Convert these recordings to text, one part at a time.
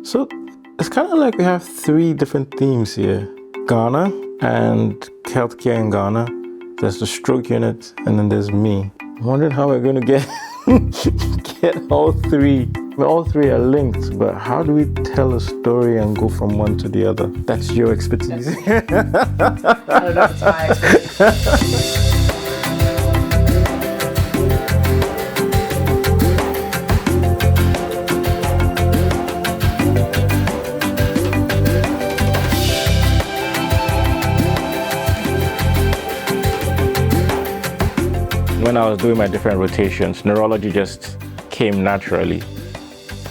So it's kind of like we have three different themes here. Ghana and healthcare in Ghana. There's the stroke unit, and then there's me. I'm wondering how we're going to get all three. Well, all three are linked, but how do we tell a story and go from one to the other? That's your expertise. I don't know if it's my expertise. When I was doing my different rotations, neurology just came naturally.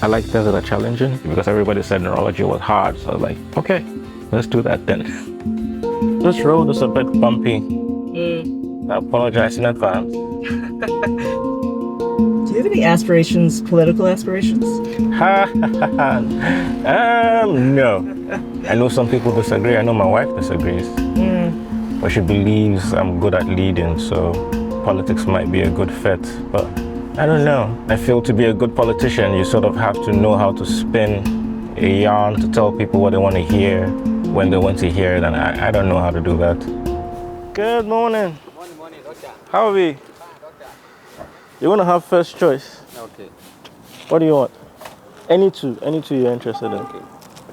I like things that are challenging because everybody said neurology was hard. So I was like, okay, let's do that then. This road is a bit bumpy. I apologize in advance. Do you have any aspirations, political aspirations? No. I know some people disagree. I know my wife disagrees. But she believes I'm good at leading, so politics might be a good fit, but I don't know. I feel to be a good politician, you sort of have to know how to spin a yarn to tell people what they want to hear when they want to hear it, and I don't know how to do that. Good morning. Good morning, doctor. How are we? Fine, doctor. You want to have first choice? Okay. What do you want? Any two you're interested in. Okay.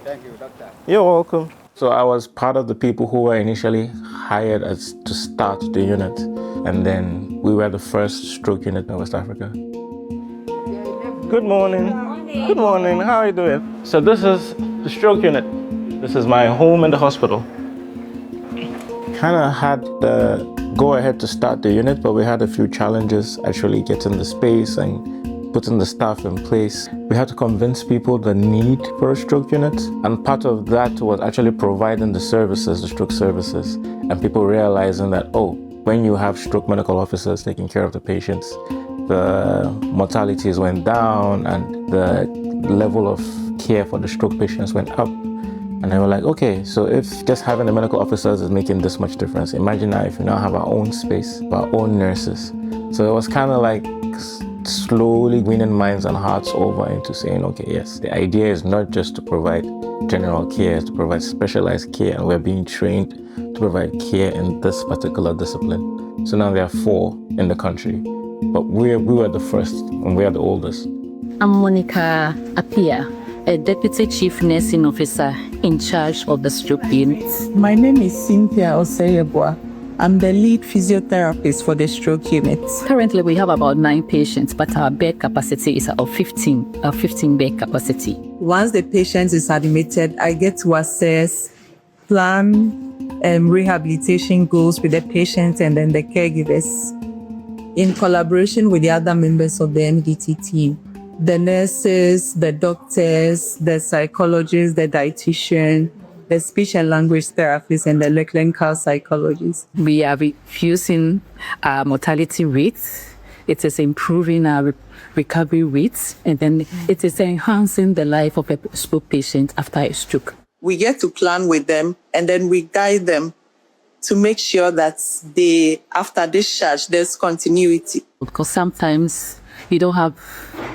Thank you, doctor. You're welcome. So I was part of the people who were initially hired to start the unit. And then we were the first stroke unit in West Africa. Good morning. Good morning. How are you doing? So this is the stroke unit. This is my home in the hospital. Kind of had the go ahead to start the unit, but we had a few challenges actually getting the space and putting the staff in place. We had to convince people the need for a stroke unit. And part of that was actually providing the services, the stroke services, and people realizing that, oh, when you have stroke medical officers taking care of the patients, the mortalities went down and the level of care for the stroke patients went up. And they were like, okay, so if just having the medical officers is making this much difference, imagine now if we now have our own space, our own nurses. So it was kind of like slowly winning minds and hearts over into saying, okay, yes, the idea is not just to provide general care, it's to provide specialized care, and we're being trained to provide care in this particular discipline. So now there are 4 in the country, but we were the first and we are the oldest. I'm Monica Appiah, a Deputy Chief Nursing Officer in charge of the stroke unit. My name is Cynthia Osei Yeboah. I'm the lead physiotherapist for the stroke unit. Currently, we have about 9 patients, but our bed capacity is about 15 bed capacity. Once the patient is admitted, I get to assess, plan, rehabilitation goals with the patient and then the caregivers in collaboration with the other members of the MDT team. The nurses, the doctors, the psychologists, the dietitian, the speech and language therapists, and the clinical psychologists. We are reducing our mortality rates. It is improving our recovery rates, and then it is enhancing the life of a stroke patient after a stroke. We get to plan with them, and then we guide them to make sure that after discharge, there's continuity. Because sometimes you don't have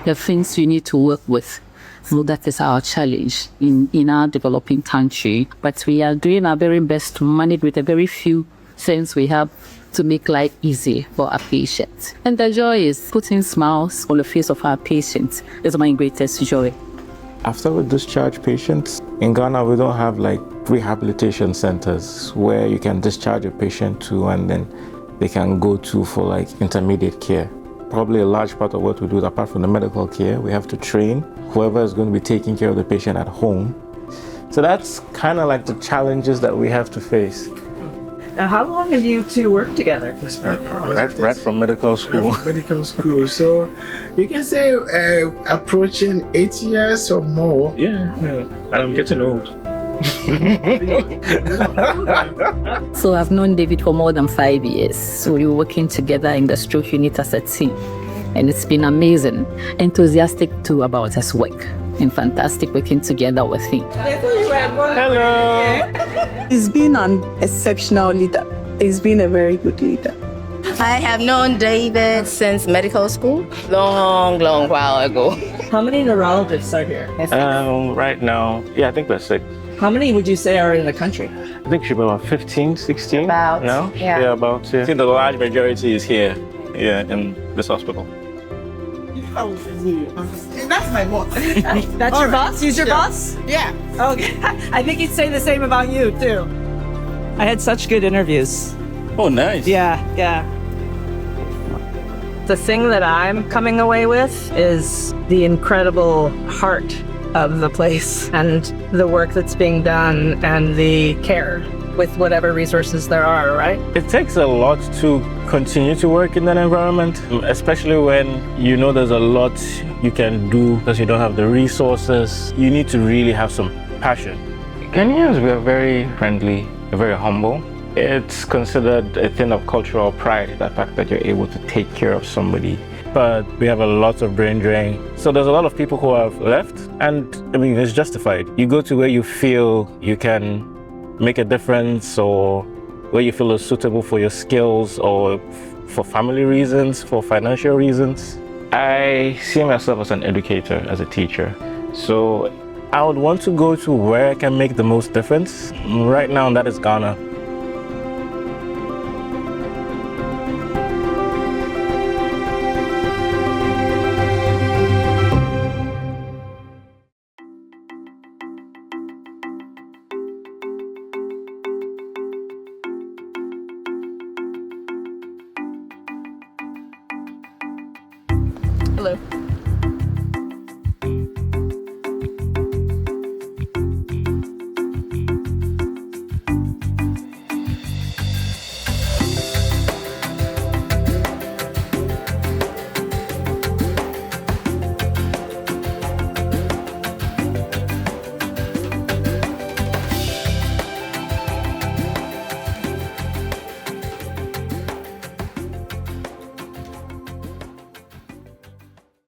the things you need to work with. So that is our challenge in our developing country. But we are doing our very best to manage with the very few things we have to make life easy for our patients. And the joy is putting smiles on the face of our patients. It's my greatest joy. After we discharge patients, in Ghana we don't have like rehabilitation centers where you can discharge a patient to and then they can go to for like intermediate care. Probably a large part of what we do, apart from the medical care, we have to train whoever is going to be taking care of the patient at home. So that's kind of like the challenges that we have to face. Now, how long have you two worked together? Right from medical school. Medical school. So you can say approaching 8 years or more. Yeah. And I'm getting old. So I've known David for more than 5 years. So we were working together in the stroke unit as a team. And it's been amazing. Enthusiastic too about his work. And fantastic working together with him. Hello. He's been an exceptional leader. He's been a very good leader. I have known David since medical school, long while ago. How many neurologists are here? Right now, I think we're 6. How many would you say are in the country? I think it should be about 15, 16. About, No? yeah. About, I think the large majority is here, in this hospital. That's my boss. That's your boss? He's your boss? Yeah. Okay. I think he'd say the same about you, too. I had such good interviews. Oh, nice. Yeah. The thing that I'm coming away with is the incredible heart of the place and the work that's being done and the care with whatever resources there are, right? It takes a lot to continue to work in that environment, especially when you know there's a lot you can do because you don't have the resources. You need to really have some passion. Ghanaians, we are very friendly, very humble. It's considered a thing of cultural pride, the fact that you're able to take care of somebody. But we have a lot of brain drain. So there's a lot of people who have left, and I mean, it's justified. You go to where you feel you can make a difference, or where you feel is suitable for your skills, or for family reasons, for financial reasons. I see myself as an educator, as a teacher. So I would want to go to where I can make the most difference. Right now, that is Ghana. Hello.